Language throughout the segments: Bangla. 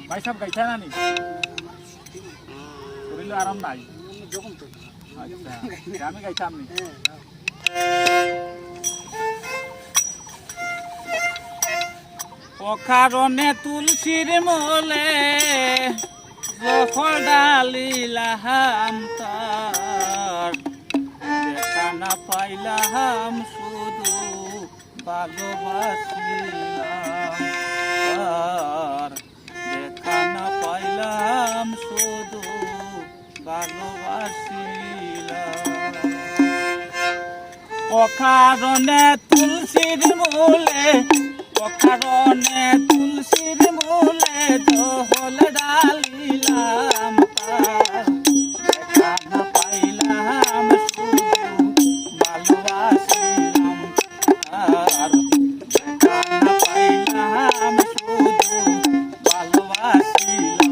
ভাই সাহেব গাইছা না নি শরীরে আরাম নাই আচ্ছা আমি গাইছাম নি অকারণে তুলসীর মোলে জফর ডালিলাম তার দেখা না পাইলাম শুধু ভালোবাসিলাম তার দেখা না পাইলাম শুধু ভালোবাসিলাম অকারণে তুলসীর মূলে অকারণে তুলসীর মূলে জহল ডালিলাম তার দেখা না পাইলাম শুধু ভালোবাসিলাম তার দেখা না পাইলাম শুধু ভালোবাসিলাম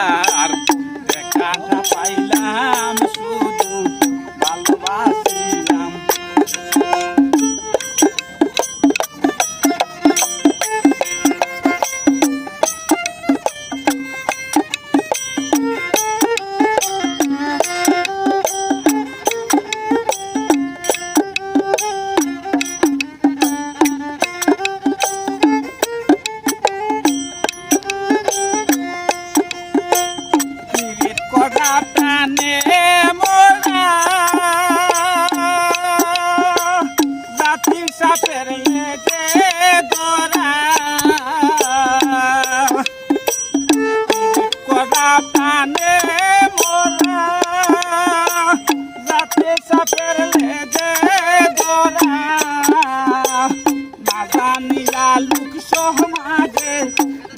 আর দেখা না পাইলাম শুধু ভালোবাসিলাম প্রাণে মোরা জাতির সাপের লেগে গোরা করা প্রাণে মোরা জাতির সাপের লেগে গোরা না জানিলা লোক সমাজে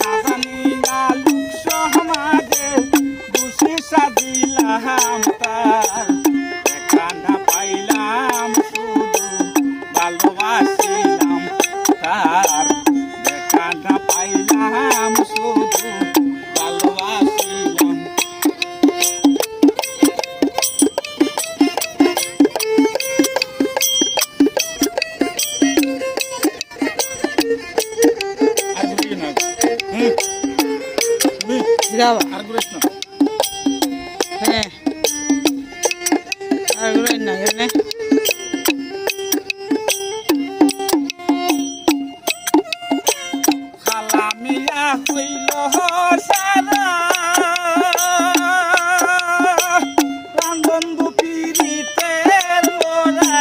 না জানিলা লোক সমাজে সাদিলাম তার দেখা না পাইলাম শুধু ভালোবাসিলাম তার দেখা না পাইলাম শুধু ভালোবাসিলাম আর ঘুরিস না হ্যাঁ আর না গেলে খালামিয়া হইল সারা বন্ধু পিরিতের মোরা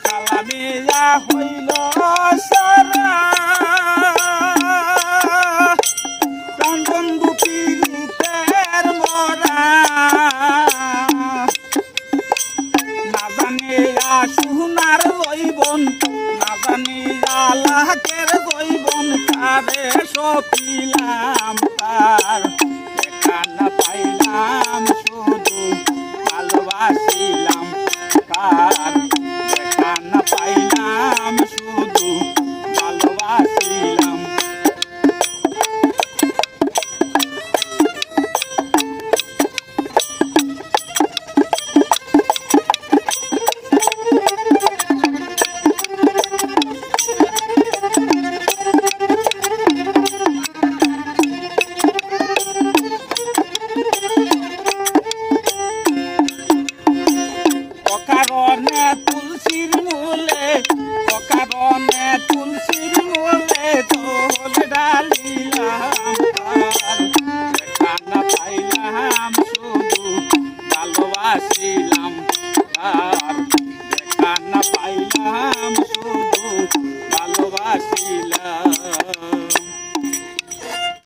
খালামিয়া হইল সারা বন্ধু পিরিতের মোরা না জানিয়া সোনার বইবন না জানিয়া লাখের বইবন কারে সপিলাম তার দেখা না পাইলাম শুধু ভালোবাসিলাম তার দেখা না পাইলাম শুধু ভালোবাসিলাম পাইলাম শুধু ভালোবাসিলাম